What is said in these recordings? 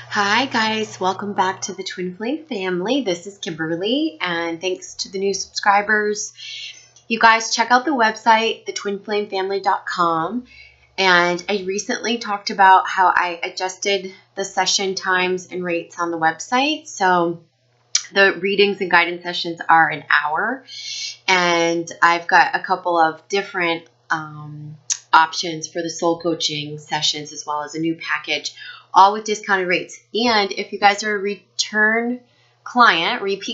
Hi guys, welcome back to the Twin Flame family. This is Kimberly, and thanks to the new subscribers. You guys check out the website, thetwinflamefamily.com. And I recently talked about how I adjusted the session times and rates on the website. So the readings and guidance sessions are an hour, and I've got a couple of different options for the soul coaching sessions, as well as a new package, all with discounted rates. And if you guys are a repeat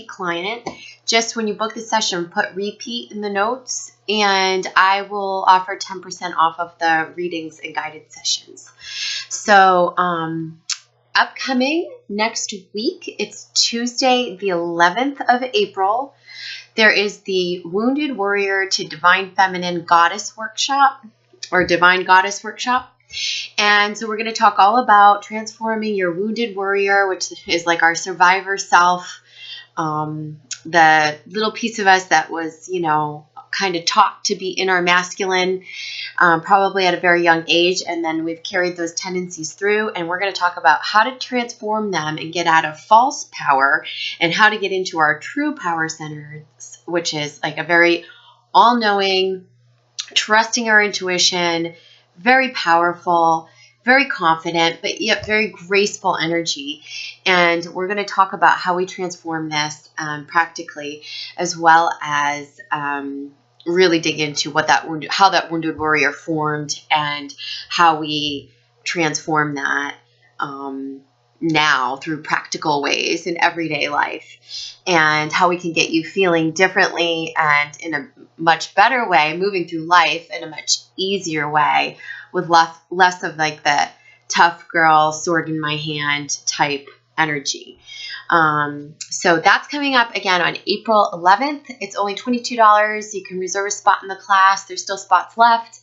client, just when you book the session, put repeat in the notes, and I will offer 10% off of the readings and guided sessions. So, upcoming next week, it's Tuesday, the 11th of April. There is the Wounded Warrior to Divine Feminine Goddess Workshop, or Divine Goddess Workshop. And so we're going to talk all about transforming your wounded warrior, which is like our survivor self, the little piece of us that was, kind of taught to be in our masculine, probably at a very young age. And then we've carried those tendencies through, and we're going to talk about how to transform them and get out of false power, and how to get into our true power centers, which is like a very all-knowing, trusting our intuition, very powerful, very confident, but yet very graceful energy. And we're going to talk about how we transform this practically, as well as really dig into how that wounded warrior formed, and how we transform that now through practical ways in everyday life, and how we can get you feeling differently and in a much better way, moving through life in a much easier way, with less of like the tough girl, sword in my hand type energy. So that's coming up again on April 11th. It's only $22. You can reserve a spot in the class. There's still spots left,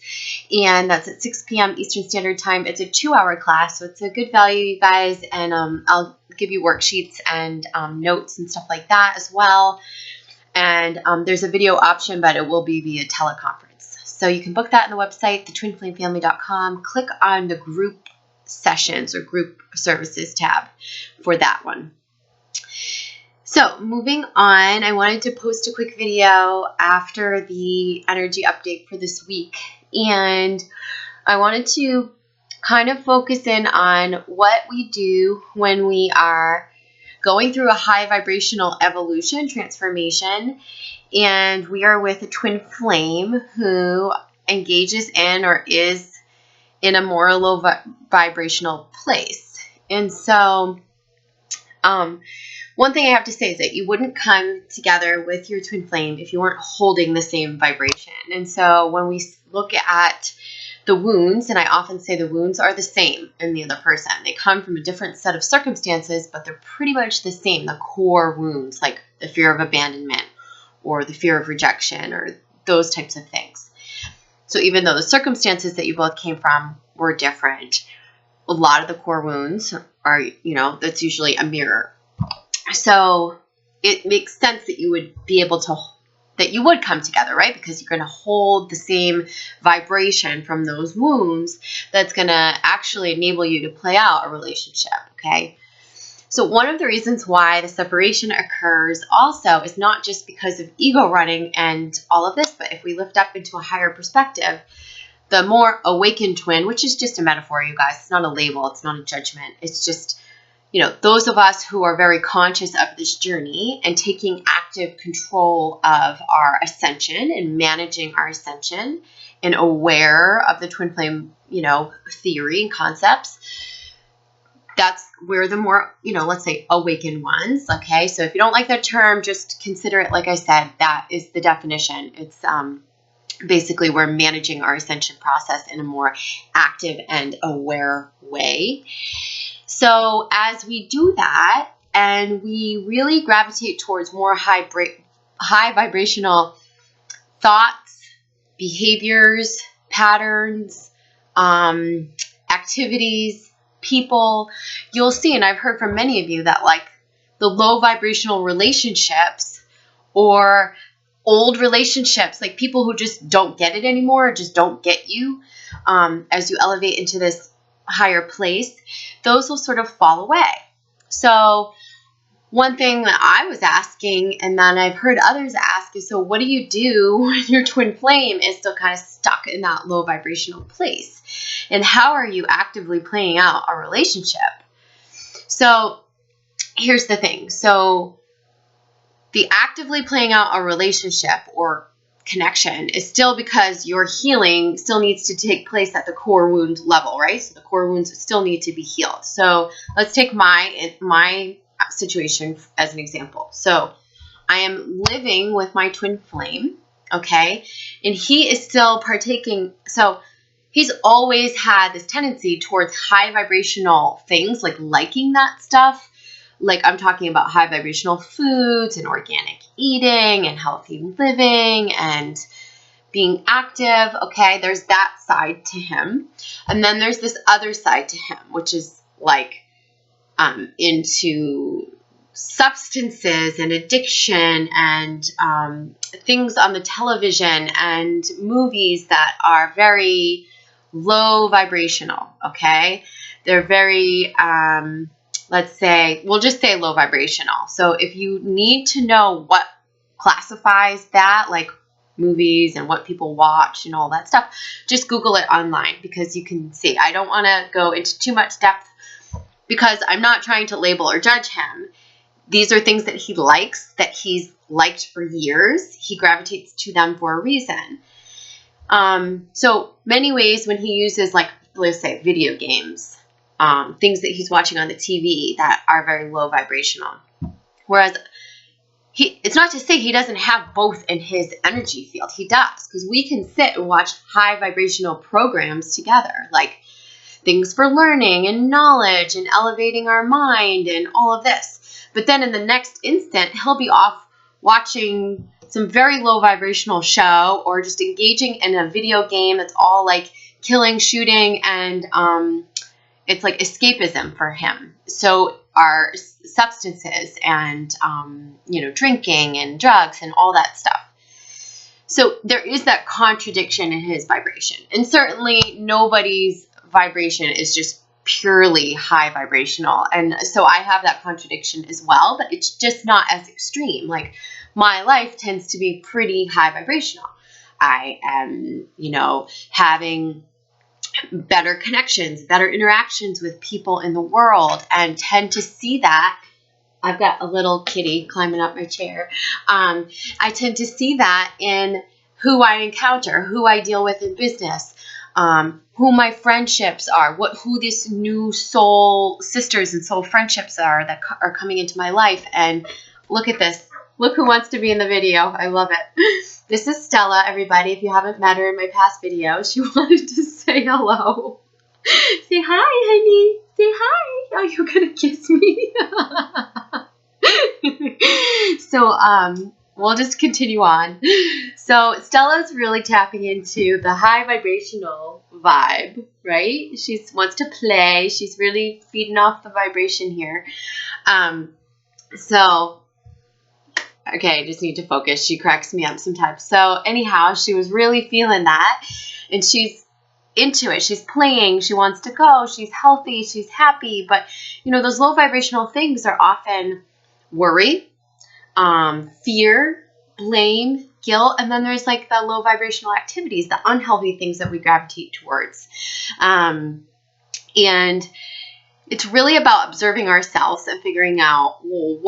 and that's at 6 p.m. Eastern Standard Time. It's a 2-hour class, so it's a good value, you guys. And I'll give you worksheets and notes and stuff like that as well. And there's a video option, but it will be via teleconference. So you can book that on the website, thetwinflamefamily.com. Click on the group sessions or group services tab for that one. So moving on, I wanted to post a quick video after the energy update for this week. And I wanted to kind of focus in on what we do when we are going through a high vibrational evolution, transformation, and we are with a twin flame who engages in or is in a more low vibrational place. And so one thing I have to say is that you wouldn't come together with your twin flame if you weren't holding the same vibration. And so when we look at the wounds, and I often say the wounds are the same in the other person. They come from a different set of circumstances, but they're pretty much the same, the core wounds, like the fear of abandonment or the fear of rejection or those types of things. So even though the circumstances that you both came from were different, a lot of the core wounds are, that's usually a mirror. So it makes sense that you would be able to, that you would come together, right? Because you're going to hold the same vibration from those wounds that's going to actually enable you to play out a relationship, okay? So one of the reasons why the separation occurs also is not just because of ego running and all of this, but if we lift up into a higher perspective, the more awakened twin, which is just a metaphor, you guys, it's not a label, it's not a judgment, it's just, those of us who are very conscious of this journey and taking active control of our ascension and managing our ascension and aware of the twin flame, theory and concepts, that's where the more, let's say awakened ones. Okay. So if you don't like that term, just consider it. Like I said, that is the definition. It's, basically we're managing our ascension process in a more active and aware way. So as we do that, and we really gravitate towards more high vibrational thoughts, behaviors, patterns, activities, people, you'll see, and I've heard from many of you that like the low vibrational relationships or old relationships, like people who just don't get it anymore, just don't get you, as you elevate into this higher place, those will sort of fall away. So one thing that I was asking, and then I've heard others ask, is, so what do you do when your twin flame is still kind of stuck in that low vibrational place? And how are you actively playing out a relationship? So here's the thing. So the actively playing out a relationship or connection is still because your healing still needs to take place at the core wound level, right? So the core wounds still need to be healed. So let's take my situation as an example. So I am living with my twin flame, okay? And he is still partaking. So he's always had this tendency towards high vibrational things, like liking that stuff. Like I'm talking about high vibrational foods and organic eating and healthy living and being active. Okay, there's that side to him. And then there's this other side to him, which is like into substances and addiction and things on the television and movies that are very low vibrational. Okay, they're very let's say, we'll just say low vibrational. So if you need to know what classifies that, like movies and what people watch and all that stuff, just Google it online, because you can see. I don't want to go into too much depth because I'm not trying to label or judge him. These are things that he likes, that he's liked for years. He gravitates to them for a reason. So many ways when he uses, like, let's say video games, things that he's watching on the TV that are very low vibrational. Whereas it's not to say he doesn't have both in his energy field. He does, because we can sit and watch high vibrational programs together, like things for learning and knowledge and elevating our mind and all of this. But then in the next instant, he'll be off watching some very low vibrational show or just engaging in a video game that's all like killing, shooting, and it's like escapism for him. So are substances and, drinking and drugs and all that stuff. So there is that contradiction in his vibration. And certainly nobody's vibration is just purely high vibrational. And so I have that contradiction as well, but it's just not as extreme. Like my life tends to be pretty high vibrational. I am, having better connections, better interactions with people in the world, and tend to see that. I've got a little kitty climbing up my chair. I tend to see that in who I encounter, who I deal with in business, who my friendships are, who these new soul sisters and soul friendships are that are coming into my life. And look at this. Look who wants to be in the video. I love it. This is Stella, everybody. If you haven't met her in my past videos, she wanted to say hello. Say hi, honey. Say hi. Oh, you're going to kiss me? So, we'll just continue on. So, Stella's really tapping into the high vibrational vibe, right? She wants to play. She's really feeding off the vibration here. Okay, I just need to focus. She cracks me up sometimes. So anyhow, she was really feeling that, and she's into it. She's playing. She wants to go. She's healthy. She's happy. But, those low vibrational things are often worry, fear, blame, guilt, and then there's like the low vibrational activities, the unhealthy things that we gravitate towards. And it's really about observing ourselves and figuring out, well,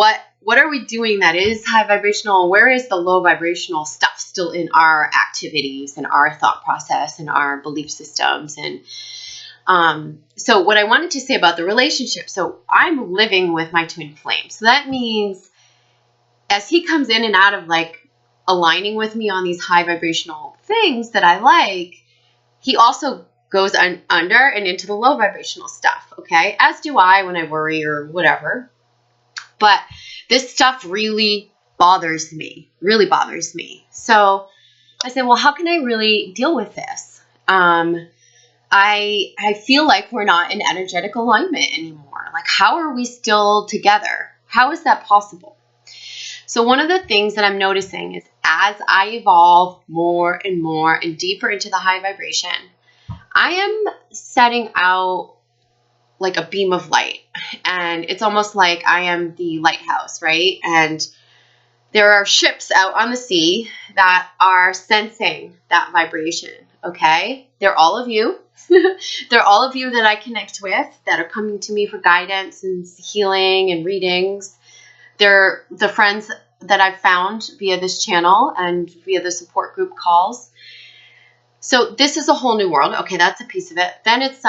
what are we doing that is high vibrational? Where is the low vibrational stuff still in our activities and our thought process and our belief systems? And so what I wanted to say about the relationship, so I'm living with my twin flame. So that means as he comes in and out of like aligning with me on these high vibrational things that I like, he also goes under and into the low vibrational stuff, okay? As do I when I worry or whatever. But this stuff really bothers me. So I said, well, how can I really deal with this? I feel like we're not in energetic alignment anymore. Like, how are we still together? How is that possible? So one of the things that I'm noticing is as I evolve more and more and deeper into the high vibration, I am setting out like a beam of light. And it's almost like I am the lighthouse, right? And there are ships out on the sea that are sensing that vibration, okay? They're all of you. They're all of you that I connect with that are coming to me for guidance and healing and readings. They're the friends that I've found via this channel and via the support group calls. So this is a whole new world. Okay, that's a piece of it. Then it's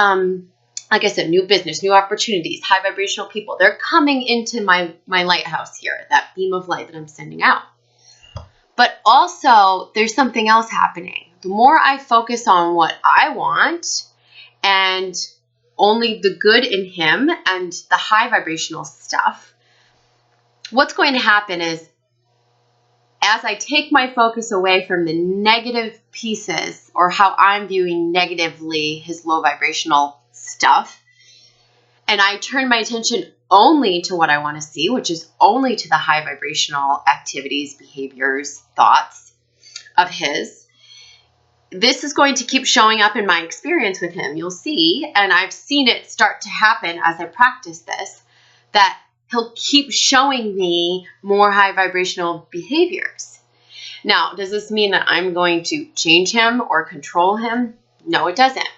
like I said, new business, new opportunities, high vibrational people. They're coming into my lighthouse here, that beam of light that I'm sending out. But also, there's something else happening. The more I focus on what I want and only the good in him and the high vibrational stuff, what's going to happen is as I take my focus away from the negative pieces or how I'm viewing negatively his low vibrational stuff, and I turn my attention only to what I want to see, which is only to the high vibrational activities, behaviors, thoughts of his, this is going to keep showing up in my experience with him. You'll see, and I've seen it start to happen as I practice this, that he'll keep showing me more high vibrational behaviors. Now, does this mean that I'm going to change him or control him? No, it doesn't.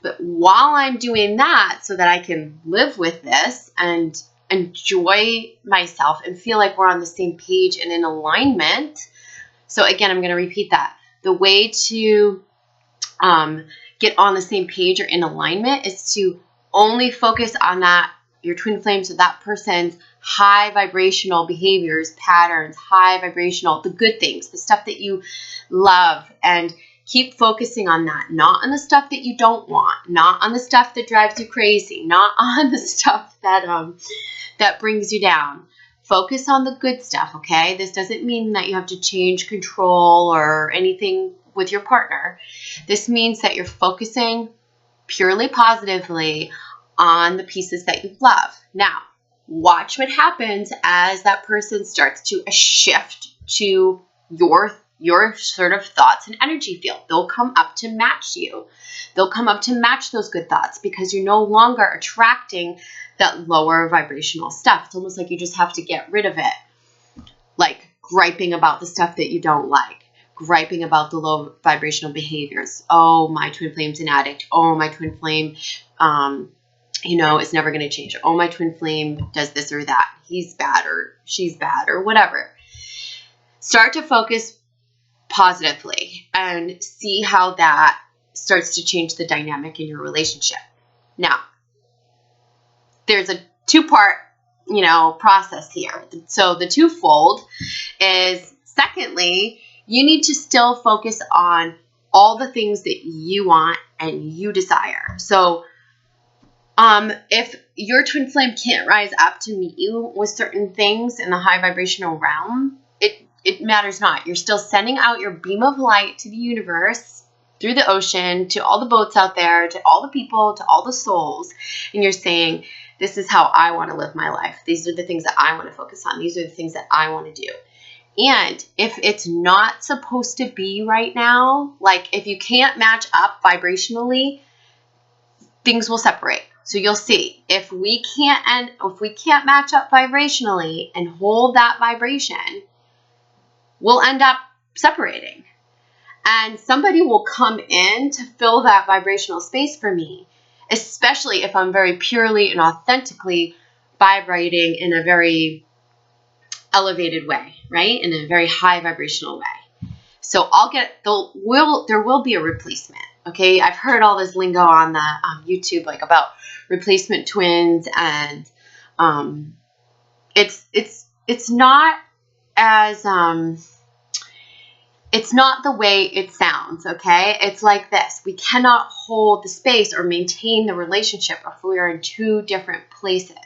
But while I'm doing that so that I can live with this and enjoy myself and feel like we're on the same page and in alignment. So again, I'm going to repeat that. The way to get on the same page or in alignment is to only focus on that, your twin flames, or that person's high vibrational behaviors, patterns, high vibrational, the good things, the stuff that you love, and keep focusing on that, not on the stuff that you don't want, not on the stuff that drives you crazy, not on the stuff that that brings you down. Focus on the good stuff, okay? This doesn't mean that you have to change control or anything with your partner. This means that you're focusing purely positively on the pieces that you love. Now, watch what happens as that person starts to shift to your sort of thoughts and energy field. They'll come up to match you. They'll come up to match those good thoughts because you're no longer attracting that lower vibrational stuff. It's almost like you just have to get rid of it. Like griping about the stuff that you don't like. Griping about the low vibrational behaviors. Oh, my twin flame's an addict. Oh, my twin flame, is never going to change. Oh, my twin flame does this or that. He's bad or she's bad or whatever. Start to focus positively and see how that starts to change the dynamic in your relationship. Now, there's a two-part, process here. So the twofold is, secondly, you need to still focus on all the things that you want and you desire. So if your twin flame can't rise up to meet you with certain things in the high vibrational realm, it matters not. You're still sending out your beam of light to the universe, through the ocean, to all the boats out there, to all the people, to all the souls. And you're saying, this is how I want to live my life. These are the things that I want to focus on. These are the things that I want to do. And if it's not supposed to be right now, like if you can't match up vibrationally, things will separate. So you'll see, if we can't match up vibrationally and hold that vibration, we'll end up separating. And somebody will come in to fill that vibrational space for me, especially if I'm very purely and authentically vibrating in a very elevated way, right? In a very high vibrational way. So there will be a replacement. Okay, I've heard all this lingo on the YouTube, like about replacement twins, and it's not as it's not the way it sounds. Okay, it's like this: we cannot hold the space or maintain the relationship if we are in two different places.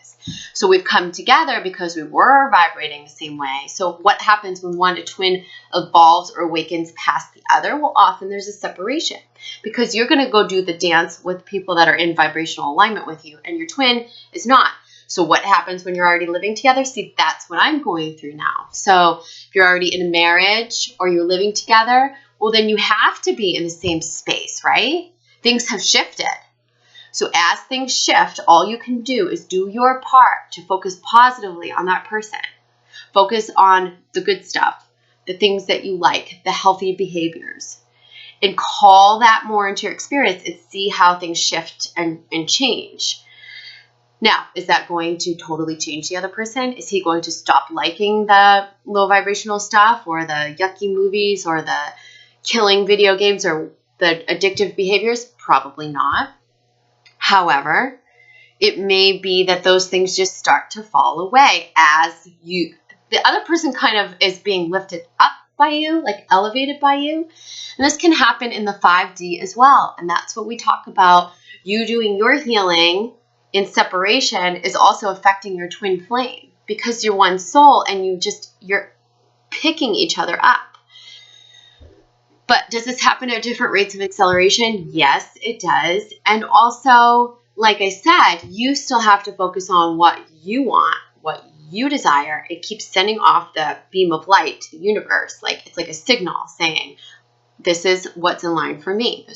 So we've come together because we were vibrating the same way. So what happens when a twin evolves or awakens past the other? Well, often there's a separation because you're going to go do the dance with people that are in vibrational alignment with you, and your twin is not. So what happens when you're already living together? See, that's what I'm going through now. So if you're already in a marriage or you're living together, well, then you have to be in the same space, right? Things have shifted. So as things shift, all you can do is do your part to focus positively on that person. Focus on the good stuff, the things that you like, the healthy behaviors, and call that more into your experience and see how things shift and change. Now, is that going to totally change the other person? Is he going to stop liking the low vibrational stuff or the yucky movies or the killing video games or the addictive behaviors? Probably not. However, it may be that those things just start to fall away as the other person kind of is being lifted up by you, like elevated by you. And this can happen in the 5D as well. And that's what we talk about. You doing your healing in separation is also affecting your twin flame because you're one soul and you're picking each other up. But does this happen at different rates of acceleration? Yes, it does. And also, like I said, you still have to focus on what you want, what you desire. It keeps sending off the beam of light to the universe. It's like a signal saying, this is what's in line for me.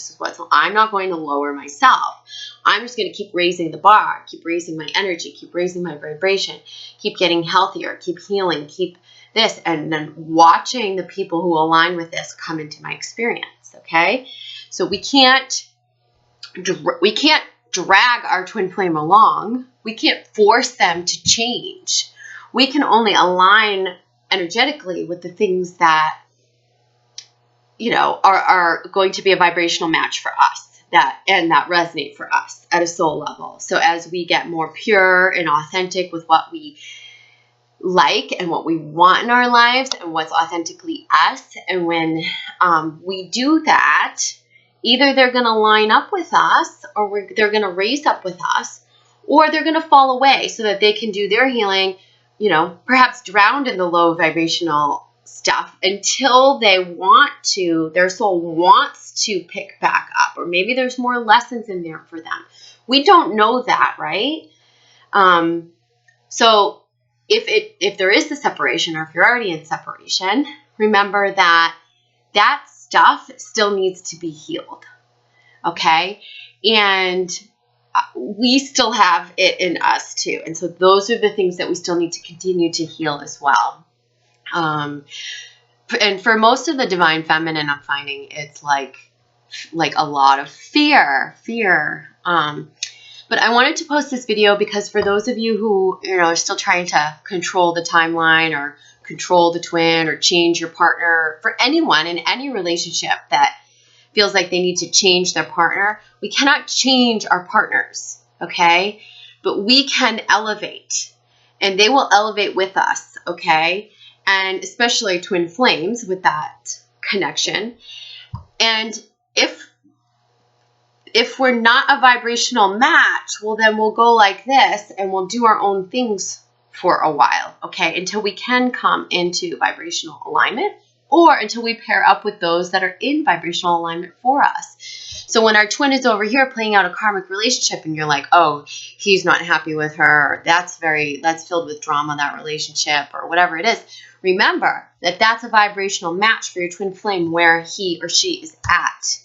I'm not going to lower myself. I'm just going to keep raising the bar, keep raising my energy, keep raising my vibration, keep getting healthier, keep healing, keep this, and then watching the people who align with this come into my experience. Okay. So we can't drag our twin flame along. We can't force them to change. We can only align energetically with the things that, are going to be a vibrational match for us that resonate for us at a soul level. So as we get more pure and authentic with what we like and what we want in our lives and what's authentically us, and when we do that, either they're going to line up with us or they're going to raise up with us, or they're going to fall away so that they can do their healing, perhaps drowned in the low vibrational stuff until their soul wants to pick back up, or maybe there's more lessons in there for them. We don't know that, right? So if there is the separation, or if you're already in separation, remember that stuff still needs to be healed. Okay. And we still have it in us too. And so those are the things that we still need to continue to heal as well. And for most of the divine feminine, I'm finding it's like a lot of fear. But I wanted to post this video because for those of you who, are still trying to control the timeline or control the twin or change your partner, for anyone in any relationship that feels like they need to change their partner, we cannot change our partners, okay? But we can elevate, and they will elevate with us, okay? And especially twin flames with that connection. And if we're not a vibrational match, well, then we'll go like this and we'll do our own things for a while, okay, until we can come into vibrational alignment, or until we pair up with those that are in vibrational alignment for us. So when our twin is over here playing out a karmic relationship and you're like, oh, he's not happy with her, or that's filled with drama, that relationship, or whatever it is, remember that that's a vibrational match for your twin flame where he or she is at.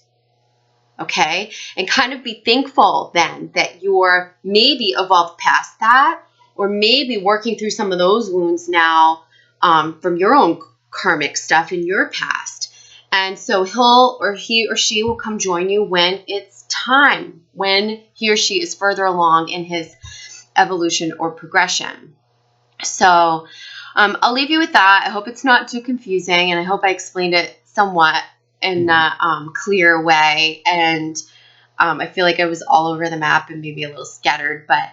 Okay, and kind of be thankful then that you're maybe evolved past that, or maybe working through some of those wounds now from your own karmic stuff in your past. And so he or she will come join you when it's time, when he or she is further along in his evolution or progression. So I'll leave you with that. I hope it's not too confusing, and I hope I explained it somewhat in a clear way. And I feel like I was all over the map and maybe a little scattered, but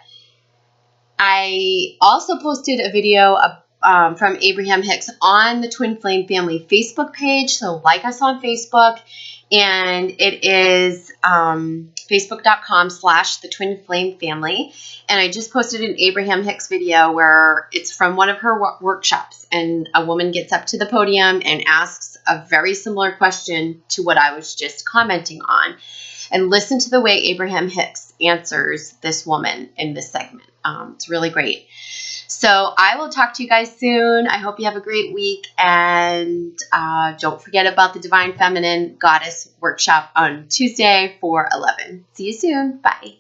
I also posted a video from Abraham Hicks on the Twin Flame Family Facebook page. So like us on Facebook, and it is facebook.com/the Twin Flame Family. And I just posted an Abraham Hicks video where it's from one of her workshops, and a woman gets up to the podium and asks a very similar question to what I was just commenting on. And listen to the way Abraham Hicks answers this woman in this segment. It's really great. So I will talk to you guys soon. I hope you have a great week. And don't forget about the Divine Feminine Goddess Workshop on Tuesday, 4/11. See you soon. Bye.